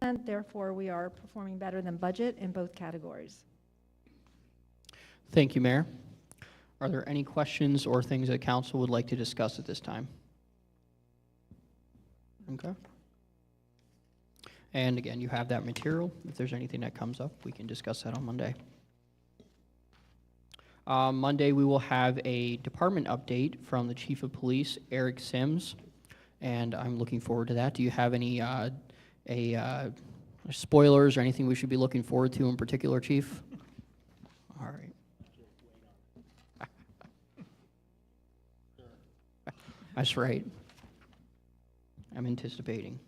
And therefore, we are performing better than budget in both categories. Thank you, Mayor. Are there any questions or things that council would like to discuss at this time? Okay. And again, you have that material. If there's anything that comes up, we can discuss that on Monday. Monday, we will have a department update from the Chief of Police, Eric Sims, and I'm looking forward to that. Do you have any spoilers or anything we should be looking forward to in particular, Chief? All right. That's right. I'm anticipating.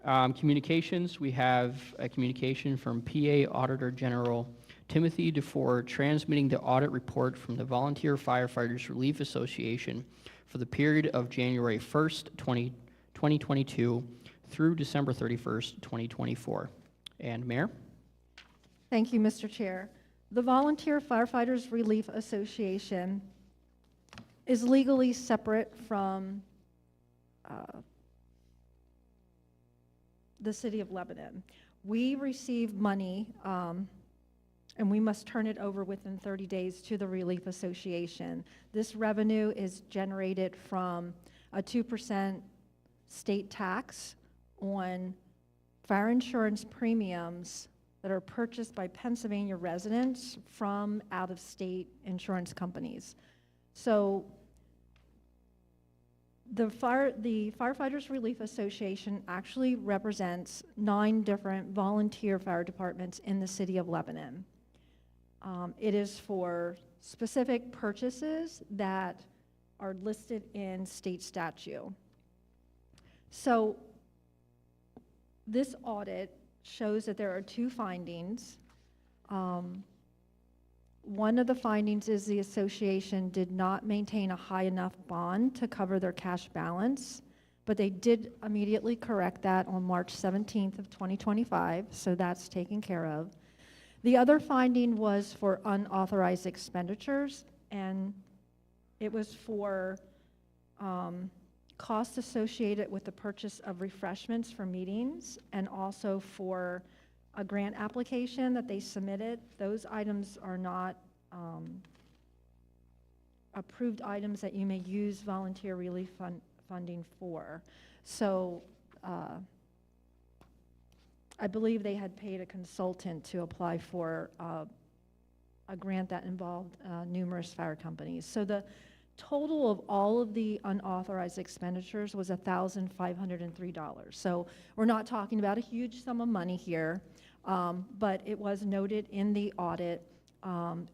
Communications, we have a communication from PA Auditor General Timothy DeFore transmitting the audit report from the Volunteer Firefighters Relief Association for the period of January 1st, 2022 through December 31st, 2024. And Mayor? Thank you, Mr. Chair. The Volunteer Firefighters Relief Association is legally separate from the City of Lebanon. We receive money, and we must turn it over within 30 days to the Relief Association. This revenue is generated from a 2% state tax on fire insurance premiums that are purchased by Pennsylvania residents from out-of-state insurance companies. So the Firefighters Relief Association actually represents 9 different volunteer fire departments in the City of Lebanon. It is for specific purchases that are listed in state statute. So this audit shows that there are 2 findings. One of the findings is the association did not maintain a high enough bond to cover their cash balance, but they did immediately correct that on March 17th of 2025, so that's taken care of. The other finding was for unauthorized expenditures, and it was for costs associated with the purchase of refreshments for meetings and also for a grant application that they submitted. Those items are not approved items that you may use volunteer relief funding for. So I believe they had paid a consultant to apply for a grant that involved numerous fire companies. So the total of all of the unauthorized expenditures was $1,503. So we're not talking about a huge sum of money here, but it was noted in the audit.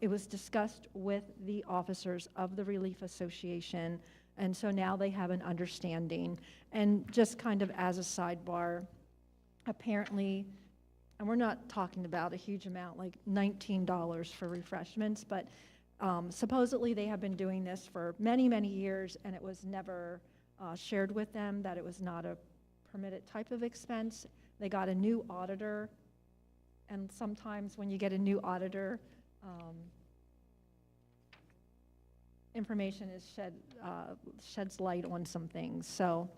It was discussed with the officers of the Relief Association, and so now they have an understanding. And just kind of as a sidebar, apparently, and we're not talking about a huge amount, like $19 for refreshments, but supposedly they have been doing this for many, many years, and it was never shared with them that it was not a permitted type of expense. They got a new auditor, and sometimes when you get a new auditor, information is sheds light on some things. So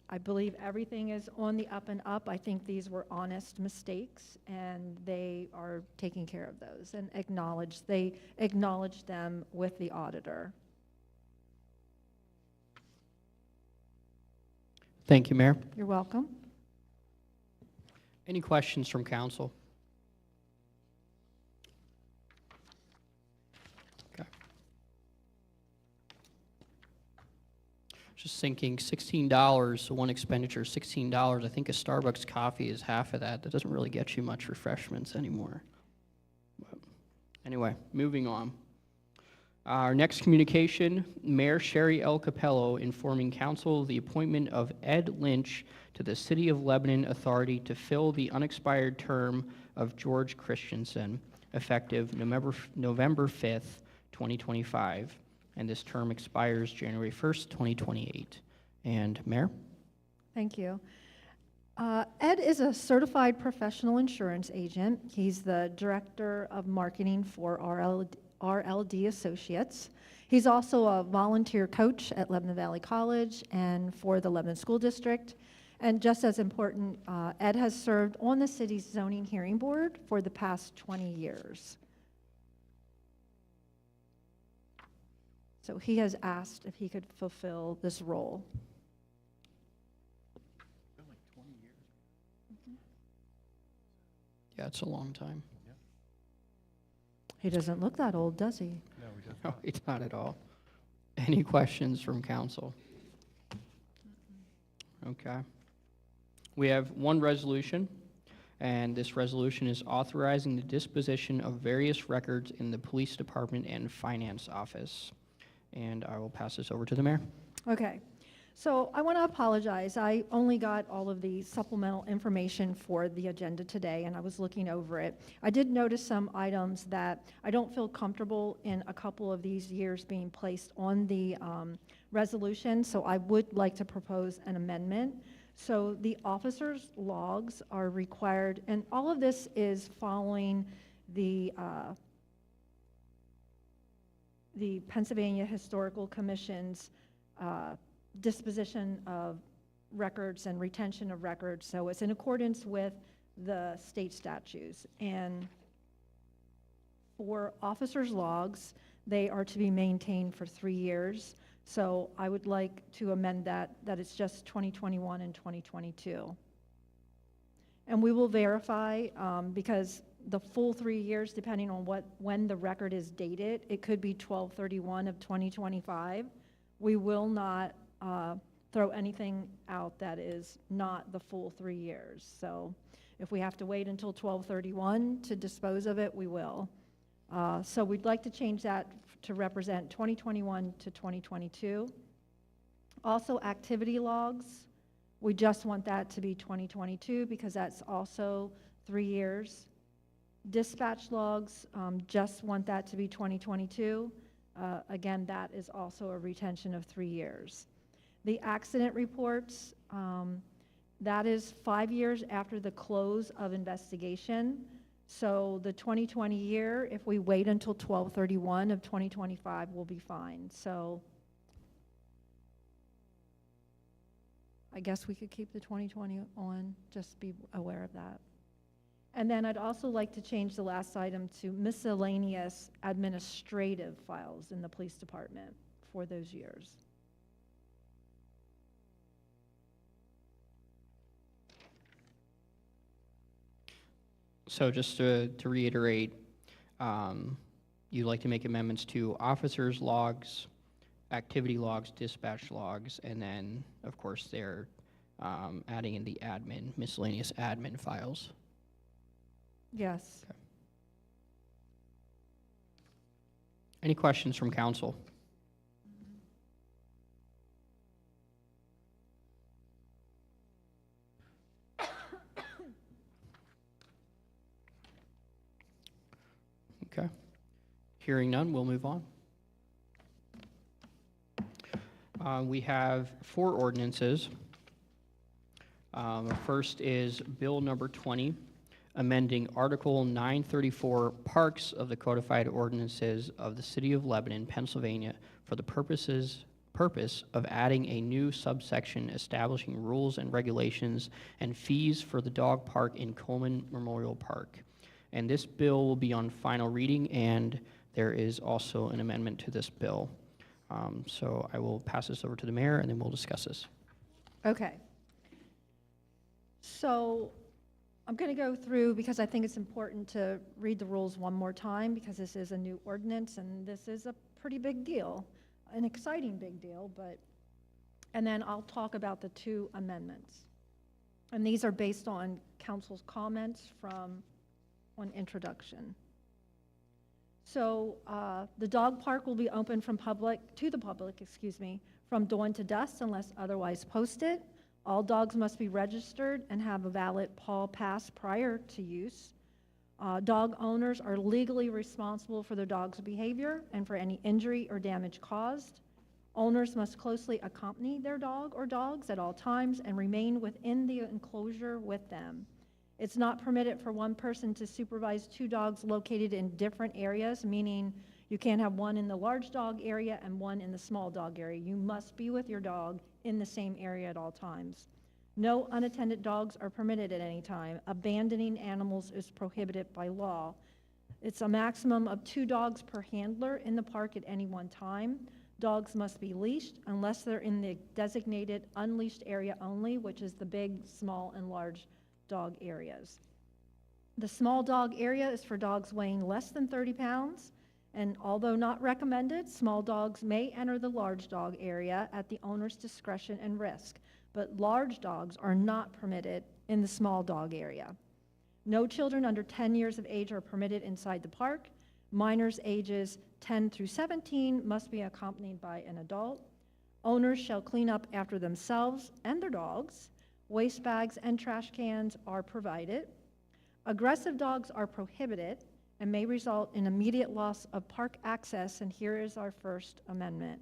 I believe everything is on the up and up. I think these were honest mistakes, and they are taking care of those and they acknowledge them with the auditor. Thank you, Mayor. You're welcome. Any questions from council? Okay. Just thinking $16, one expenditure, $16. I think a Starbucks coffee is half of that. That doesn't really get you much refreshments anymore. But anyway, moving on. Our next communication, Mayor Sherry L. Capello informing council of the appointment of Ed Lynch to the City of Lebanon Authority to fill the unexpired term of George Christensen, effective November 5th, 2025, and this term expires January 1st, 2028. And Mayor? Thank you. Ed is a certified professional insurance agent. He's the director of marketing for RLD Associates. He's also a volunteer coach at Lebanon Valley College and for the Lebanon School District. And just as important, Ed has served on the city's zoning hearing board for the past 20 years. So he has asked if he could fulfill this role. Yeah, it's a long time. He doesn't look that old, does he? No, we don't. No, it's not at all. Any questions from council? Okay. We have one resolution, and this resolution is authorizing the disposition of various records in the police department and finance office. And I will pass this over to the mayor. Okay. So I want to apologize. I only got all of the supplemental information for the agenda today, and I was looking over it. I did notice some items that I don't feel comfortable in a couple of these years being placed on the resolution, so I would like to propose an amendment. So the officers' logs are required, and all of this is following the Pennsylvania Historical Commission's disposition of records and retention of records. So it's in accordance with the state statutes. And for officers' logs, they are to be maintained for 3 years. So I would like to amend that it's just 2021 and 2022. And we will verify, because the full 3 years, depending on when the record is dated, it could be 12/31 of 2025. We will not throw anything out that is not the full 3 years. So if we have to wait until 12/31 to dispose of it, we will. So we'd like to change that to represent 2021 to 2022. Also, activity logs, we just want that to be 2022 because that's also 3 years. Dispatch logs, just want that to be 2022. Again, that is also a retention of 3 years. The accident reports, that is 5 years after the close of investigation. So the 2020 year, if we wait until 12/31 of 2025, we'll be fine. So I guess we could keep the 2020 on, just be aware of that. And then I'd also like to change the last item to miscellaneous administrative files in the police department for those years. So just to reiterate, you'd like to make amendments to officers' logs, activity logs, dispatch logs, and then, of course, they're adding in the admin, miscellaneous admin files. Yes. Okay. Any questions from council? Okay. Hearing none, we'll move on. We have 4 ordinances. First is Bill number 20, amending Article 934 Parks of the Codified Ordinances of the City of Lebanon, Pennsylvania, for the purpose of adding a new subsection establishing rules and regulations and fees for the dog park in Coleman Memorial Park. And this bill will be on final reading, and there is also an amendment to this bill. So I will pass this over to the mayor, and then we'll discuss this. Okay. So I'm going to go through, because I think it's important to read the rules one more time, because this is a new ordinance, and this is a pretty big deal, an exciting big deal, and then I'll talk about the 2 amendments. And these are based on council's comments on introduction. So the dog park will be open to the public, from dawn to dusk unless otherwise posted. All dogs must be registered and have a valid paw pass prior to use. Dog owners are legally responsible for their dog's behavior and for any injury or damage caused. Owners must closely accompany their dog or dogs at all times and remain within the enclosure with them. It's not permitted for one person to supervise two dogs located in different areas, meaning you can't have one in the large dog area and one in the small dog area. You must be with your dog in the same area at all times. No unattended dogs are permitted at any time. Abandoning animals is prohibited by law. It's a maximum of 2 dogs per handler in the park at any one time. Dogs must be leashed unless they're in the designated unleashed area only, which is the big, small, and large dog areas. The small dog area is for dogs weighing less than 30 pounds, and although not recommended, small dogs may enter the large dog area at the owner's discretion and risk, but large dogs are not permitted in the small dog area. No children under 10 years of age are permitted inside the park. Minors ages 10 through 17 must be accompanied by an adult. Owners shall clean up after themselves and their dogs. Waste bags and trash cans are provided. Aggressive dogs are prohibited and may result in immediate loss of park access, and here is our First Amendment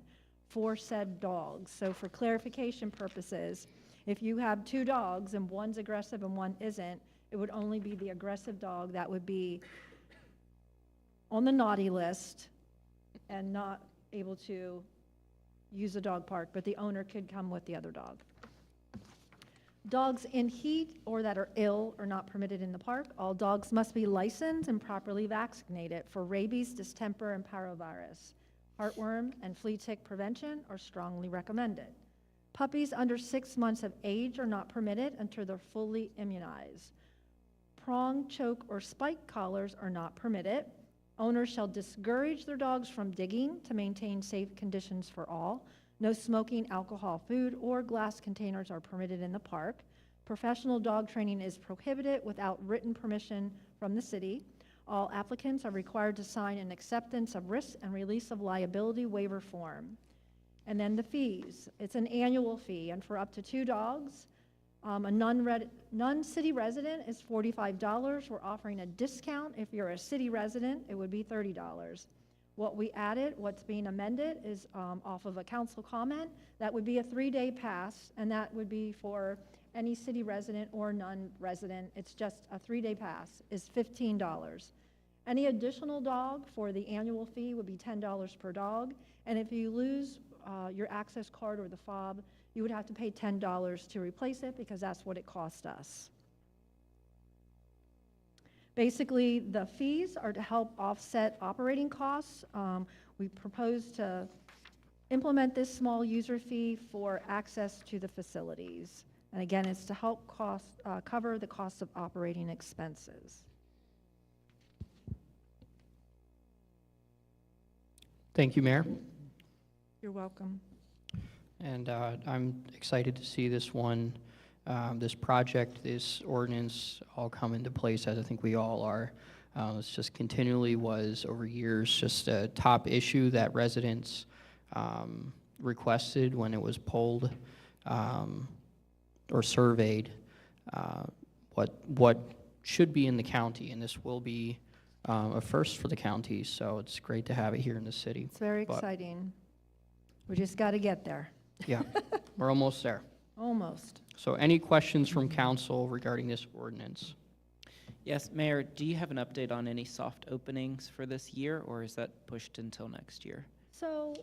for said dogs. So for clarification purposes, if you have 2 dogs and one's aggressive and one isn't, it would only be the aggressive dog that would be on the naughty list and not able to use the dog park, but the owner could come with the other dog. Dogs in heat or that are ill are not permitted in the park. All dogs must be licensed and properly vaccinated for rabies, distemper, and parvovirus. Heartworm and flea tick prevention are strongly recommended. Puppies under 6 months of age are not permitted until they're fully immunized. Prong, choke, or spike collars are not permitted. Owners shall discourage their dogs from digging to maintain safe conditions for all. No smoking, alcohol, food, or glass containers are permitted in the park. Professional dog training is prohibited without written permission from the city. All applicants are required to sign an acceptance of risk and release of liability waiver form. And then the fees. It's an annual fee, and for up to 2 dogs, a non-city resident is $45. We're offering a discount. If you're a city resident, it would be $30. What we added, what's being amended, is off of a council comment. That would be a 3-day pass, and that would be for any city resident or non-resident. It's just a 3-day pass is $15. Any additional dog for the annual fee would be $10 per dog, and if you lose your access card or the fob, you would have to pay $10 to replace it because that's what it cost us. Basically, the fees are to help offset operating costs. We propose to implement this small user fee for access to the facilities. And again, it's to help cover the cost of operating expenses. Thank you, Mayor. You're welcome. And I'm excited to see this one, this project, this ordinance all come into place, as I think we all are. It's just continually was, over years, just a top issue that residents requested when it was polled or surveyed what should be in the county, and this will be a first for the county, so it's great to have it here in the city. It's very exciting. We just got to get there. Yeah, we're almost there. Almost. So any questions from council regarding this ordinance? Yes, Mayor, do you have an update on any soft openings for this year, or is that pushed until next year? So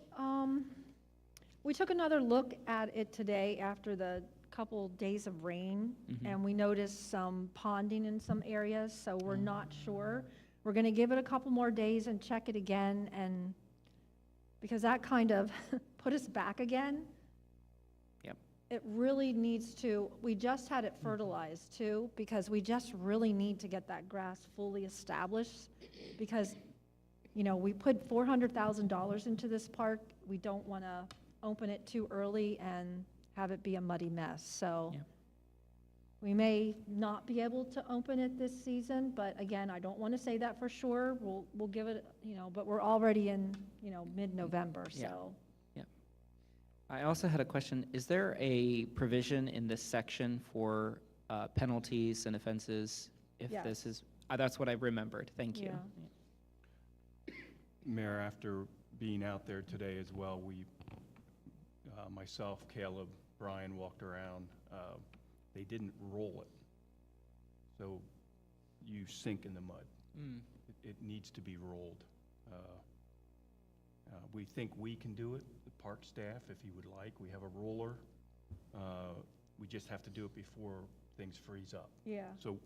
we took another look at it today after the couple days of rain, and we noticed some ponding in some areas, so we're not sure. We're going to give it a couple more days and check it again, and because that kind of put us back again. It really needs to, we just had it fertilized too, because we just really need to get that grass fully established, because, you know, we put $400,000 into this park. We don't want to open it too early and have it be a muddy mess. So we may not be able to open it this season, but again, I don't want to say that for sure. We'll give it, you know, but we're already in, you know, mid-November, so. I also had a question. Is there a provision in this section for penalties and offenses if Yes. this is? That's what I remembered. Thank you. Yeah. Mayor, after being out there today as well, myself, Caleb, Brian walked around. They didn't roll it, so you sink in the mud. It needs to be rolled. We think we can do it, the park staff, if you would like. We have a roller. We just have to do it before things freeze up. Yeah. So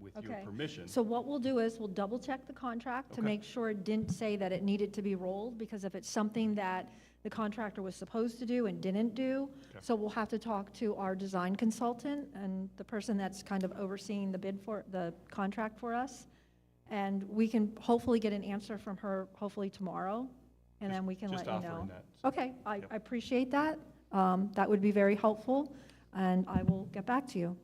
with your Okay. permission. So what we'll do is we'll double check the contract to Okay. make sure it didn't say that it needed to be rolled, because if it's something that the contractor was supposed to do and didn't do, Okay. so we'll have to talk to our design consultant and the person that's kind of overseeing the bid for, the contract for us. And we can hopefully get an answer from her hopefully tomorrow, and then we can let Just you know. offering that. Okay, I Yep. appreciate that. That would be very helpful, and I will get back to you.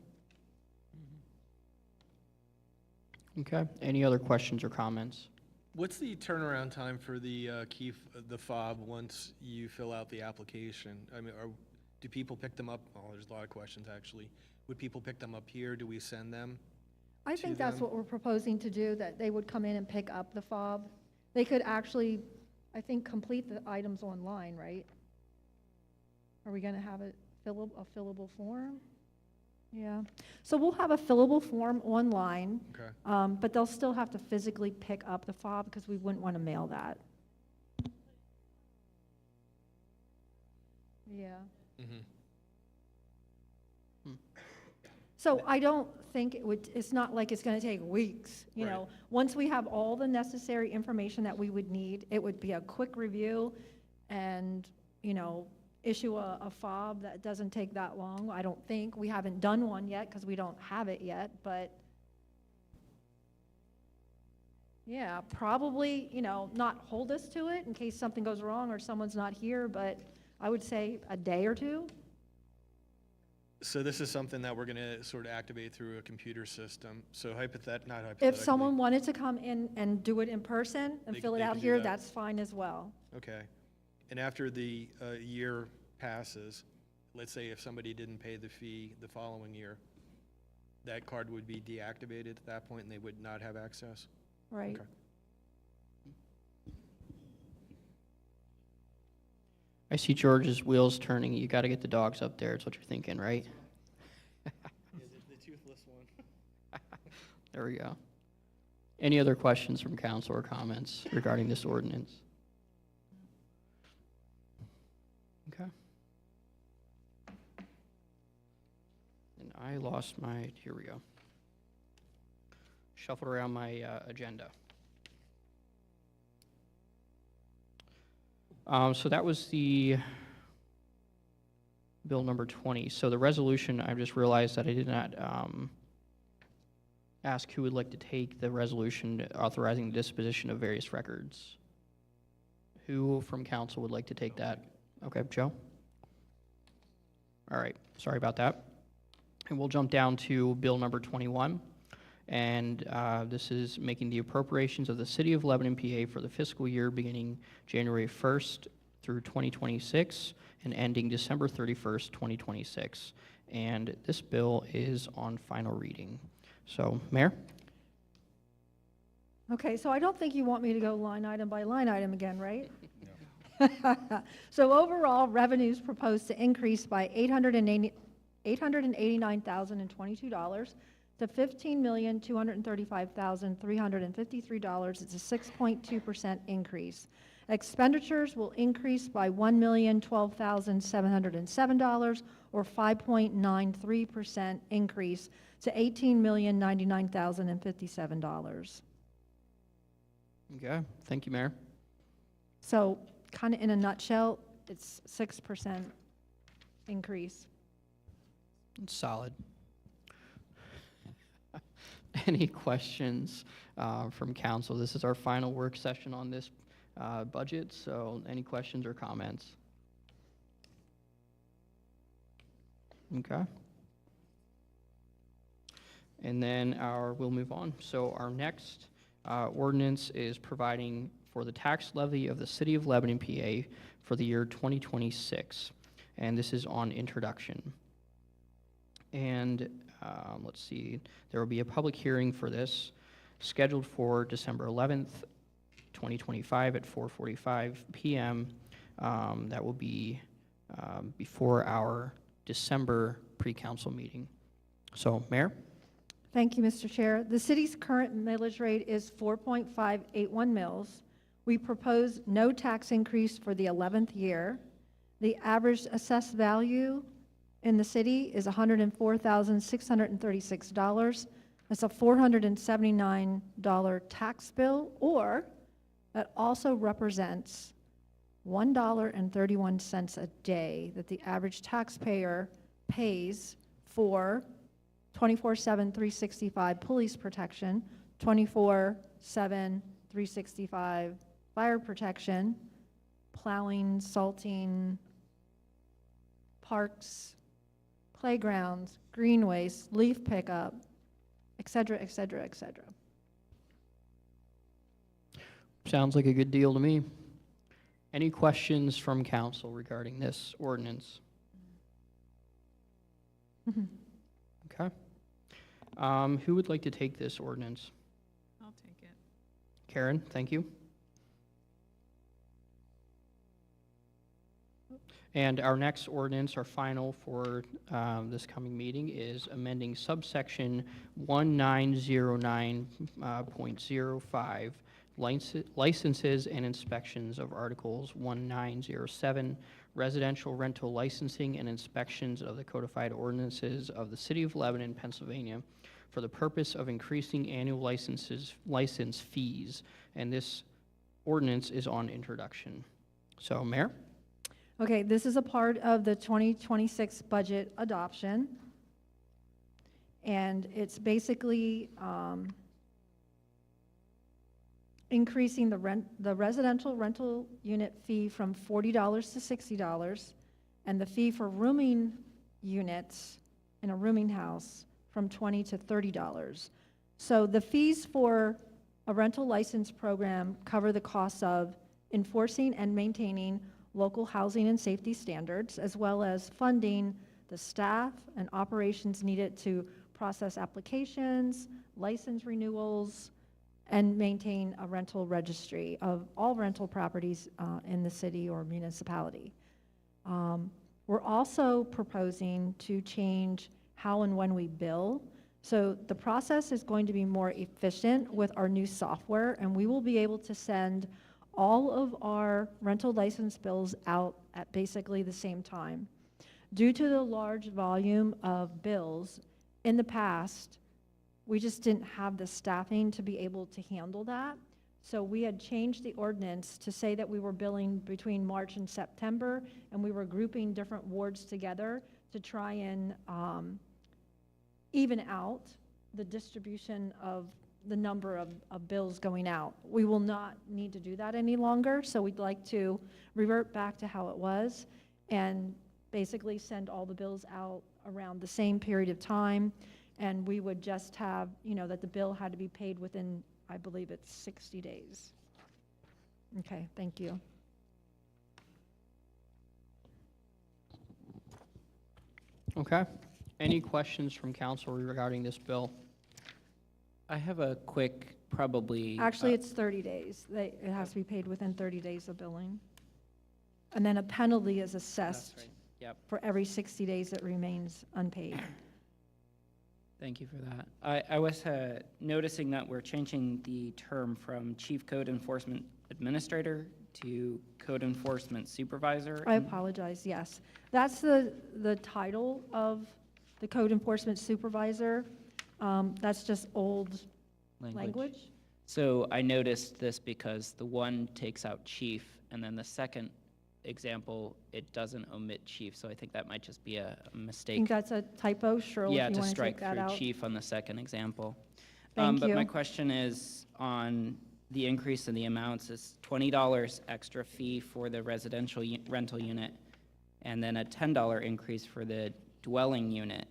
Okay, any other questions or comments? What's the turnaround time for the the fob once you fill out the application? I mean, do people pick them up? Oh, there's a lot of questions, actually. Would people pick them up here? Do we send them? I To think that's them? what we're proposing to do, that they would come in and pick up the fob. They could actually, I think, complete the items online, right? Are we gonna have a fillable form? Yeah, so we'll have a fillable form online, Okay. but they'll still have to physically pick up the fob because we wouldn't want to mail that. Yeah. Mm-hmm. So I don't think it's not like it's gonna take weeks, you Right. know? Once we have all the necessary information that we would need, it would be a quick review and, you know, issue a fob. That doesn't take that long, I don't think. We haven't done one yet because we don't have it yet, but yeah, probably, you know, not hold us to it in case something goes wrong or someone's not here, but I would say a day or two. So this is something that we're going to sort of activate through a computer system. So not hypothetically. If someone wanted to come in and do it in person and They- fill it they out can do here, that. that's fine as well. Okay. And after the year passes, let's say if somebody didn't pay the fee the following year, that card would be deactivated at that point and they would not have access? Right. Okay. I see George's wheels turning. You got to get the dogs up there. It's what you're thinking, right? The toothless one. There we go. Any other questions from council or comments regarding this ordinance? Okay. And I lost my, here we go. Shuffled around my agenda. So that was the bill number 20. So the resolution, I just realized that I did not ask who would like to take the resolution authorizing the disposition of various records. Who from council would like to take that? Okay, Joe? All right, sorry about that. And we'll jump down to bill number 21. And this is making the appropriations of the City of Lebanon, PA for the fiscal year beginning January 1st through 2026 and ending December 31st, 2026. And this bill is on final reading. So, Mayor? Okay, so I don't think you want me to go line item by line item again, right? So overall, revenues proposed to increase by $889,022 to $15,235,353. It's a 6.2% increase. Expenditures will increase by $1,012,707, or 5.93% increase to $18,099,057. Okay, thank you, Mayor. So kind of in a nutshell, it's 6% increase. It's solid. Any questions from council? This is our final work session on this budget, so any questions or comments? Okay. And then we'll move on. So our next ordinance is providing for the tax levy of the City of Lebanon, PA for the year 2026. And this is on introduction. And let's see, there will be a public hearing for this scheduled for December 11th, 2025 at 4:45 PM. That will be before our December pre-council meeting. So, Mayor? Thank you, Mr. Chair. The city's current millage rate is 4.581 mils. We propose no tax increase for the 11th year. The average assessed value in the city is $104,636. That's a $479 tax bill, or that also represents $1.31 a day that the average taxpayer pays for 24/7, 365 police protection, 24/7, 365 fire protection, plowing, salting, parks, playgrounds, greenways, leaf pickup, et cetera, et cetera, et cetera. Sounds like a good deal to me. Any questions from council regarding this ordinance? Okay. Who would like to take this ordinance? I'll take it. Karen, thank you. And our next ordinance, our final for this coming meeting, is amending subsection 1909.05, licenses and inspections of Articles 1907, residential rental licensing and inspections of the codified ordinances of the City of Lebanon, Pennsylvania, for the purpose of increasing annual license fees. And this ordinance is on introduction. So, Mayor? Okay, this is a part of the 2026 budget adoption. And it's basically increasing the residential rental unit fee from $40 to $60, and the fee for rooming units in a rooming house from $20 to $30. So the fees for a rental license program cover the costs of enforcing and maintaining local housing and safety standards, as well as funding the staff and operations needed to process applications, license renewals, and maintain a rental registry of all rental properties in the city or municipality. We're also proposing to change how and when we bill. So the process is going to be more efficient with our new software, and we will be able to send all of our rental license bills out at basically the same time. Due to the large volume of bills, in the past, we just didn't have the staffing to be able to handle that. So we had changed the ordinance to say that we were billing between March and September, and we were grouping different wards together to try and even out the distribution of the number of bills going out. We will not need to do that any longer, so we'd like to revert back to how it was and basically send all the bills out around the same period of time, and we would just have, that the bill had to be paid within, I believe it's 60 days. Okay, thank you. Okay. Any questions from council regarding this bill? I have a quick, probably. Actually, it's 30 days. It has to be paid within 30 days of billing. And then a penalty is That's assessed right. Yep. for every 60 days it remains unpaid. Thank you for that. I was noticing that we're changing the term from Chief Code Enforcement Administrator to Code Enforcement Supervisor. I apologize, yes. That's the title of the Code Enforcement Supervisor. That's just old language. So I noticed this because the one takes out chief, and then the second example, it doesn't omit chief, so I think that might just be a I mistake. think that's a typo, Cheryl, Yeah, if you to want to take strike that through out. chief on the second example. Thank But my you. question is on the increase in the amounts is $20 extra fee for the residential rental unit, and then a $10 increase for the dwelling unit.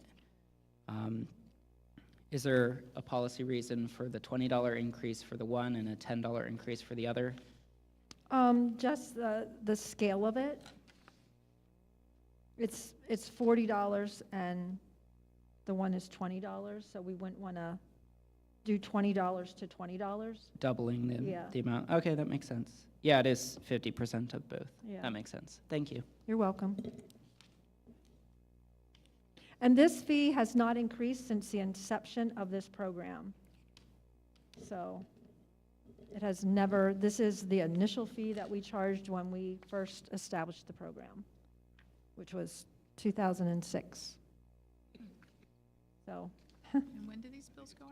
Is there a policy reason for the $20 increase for the one and a $10 increase for the other? Just the scale of it. It's $40 and the one is $20, so we wouldn't want to do $20 to $20. Doubling Yeah. the amount. Okay, that makes sense. Yeah, it is 50% of both. Yeah. That makes sense. Thank you. You're welcome. And this fee has not increased since the inception of this program. So it has never, this is the initial fee that we charged when we first established the program, which was 2006. So, And when do these bills go out?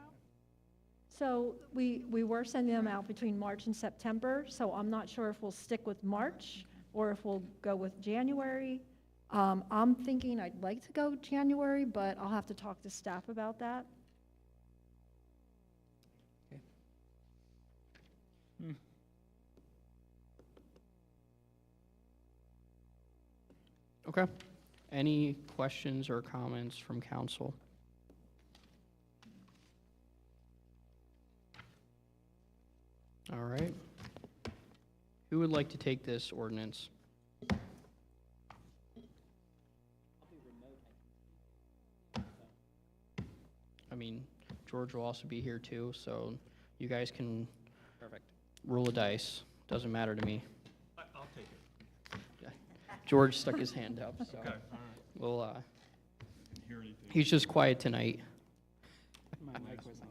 so we were sending them out between March and September, so I'm not sure if we'll stick with March or if we'll go with January. I'm thinking I'd like to go January, but I'll have to talk to staff about that. Okay. Any questions or comments from council? All right. Who would like to take this ordinance? I mean, George will also be here too, so you guys can Perfect. roll a dice. Doesn't matter to me. I'll take it. George stuck his hand up, so Okay, all right. we'll, Didn't hear anything. he's just quiet tonight. My mic was on.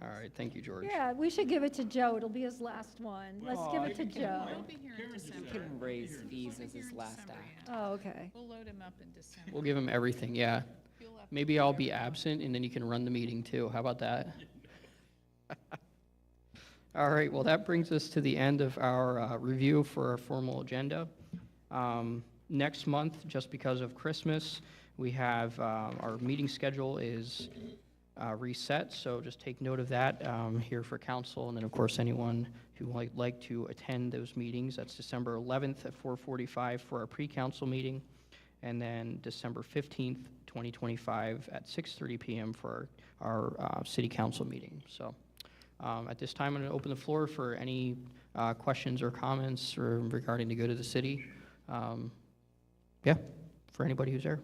All right, thank you, George. Yeah, we should give it to Joe. It'll be his last one. Let's give it to Joe. We'll be here in December. Can raise fees We'll as be his here in last December, act. yeah. Oh, okay. We'll load him up in December. We'll give him everything, yeah. You'll have to Maybe do I'll be everything. absent, and then you can run the meeting too. How about that? All right, well, that brings us to the end of our review for our formal agenda. Next month, just because of Christmas, we have, our meeting schedule is reset, so just take note of that here for council, and then, of course, anyone who would like to attend those meetings. That's December 11th at 4:45 for our pre-council meeting, and then December 15th, 2025 at 6:30 PM for our city council meeting. So at this time, I'm going to open the floor for any questions or comments regarding the good of the city. Yeah, for anybody who's there.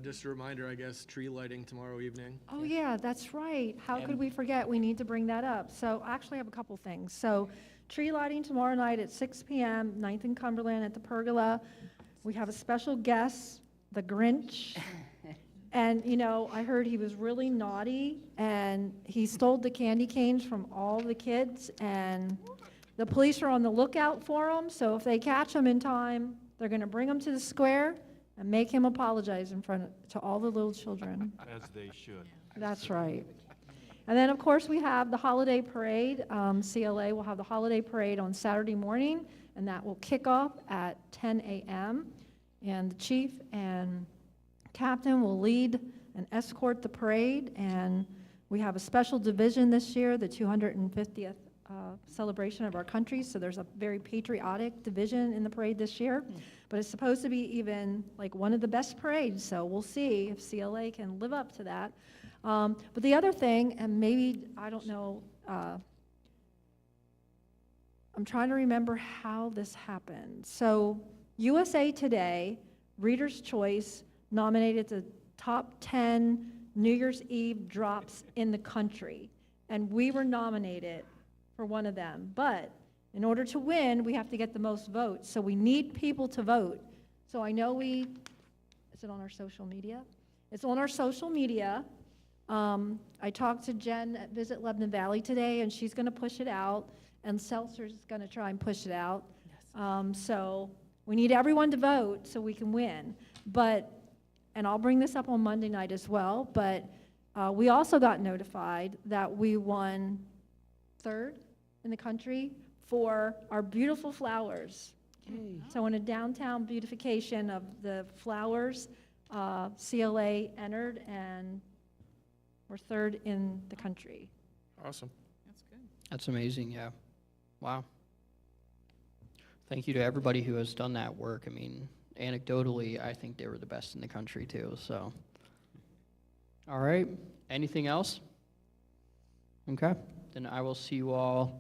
Just a reminder, I guess, tree lighting tomorrow evening. Oh, yeah, that's right. How could And- we forget? We need to bring that up. So I actually have a couple things. So tree lighting tomorrow night at 6 PM, 9th and Cumberland at the Pergola. We have a special guest, the Grinch. And, you know, I heard he was really naughty, and he stole the candy canes from all the kids, and the police are on the lookout for him, so if they catch him in time, they're going to bring him to the square and make him apologize in front to all the little children. As they should. That's right. And then, of course, we have the holiday parade. CLA will have the holiday parade on Saturday morning, and that will kick off at 10 a.m. And the chief and captain will lead and escort the parade. And we have a special division this year, the 250th celebration of our country. So there's a very patriotic division in the parade this year. But it's supposed to be even like one of the best parades. So we'll see if CLA can live up to that. But the other thing, and maybe, I don't know, I'm trying to remember how this happened. So USA Today, Reader's Choice, nominated the top 10 New Year's Eve drops in the country. And we were nominated for one of them. But in order to win, we have to get the most votes. So we need people to vote. So I know is it on our social media? It's on our social media. I talked to Jen at Visit Lebanon Valley today, and she's going to push it out, and Seltzer's going to try and push it out. So we need everyone to vote so we can win. But, and I'll bring this up on Monday night as well, but we also got notified that we won third in the country for our beautiful flowers. So in a downtown beautification of the flowers, CLA entered, and we're third in the country. Awesome. That's good. That's amazing, yeah. Wow. Thank you to everybody who has done that work. I mean, anecdotally, I think they were the best in the country too, so. All right, anything else? Okay, then I will see you all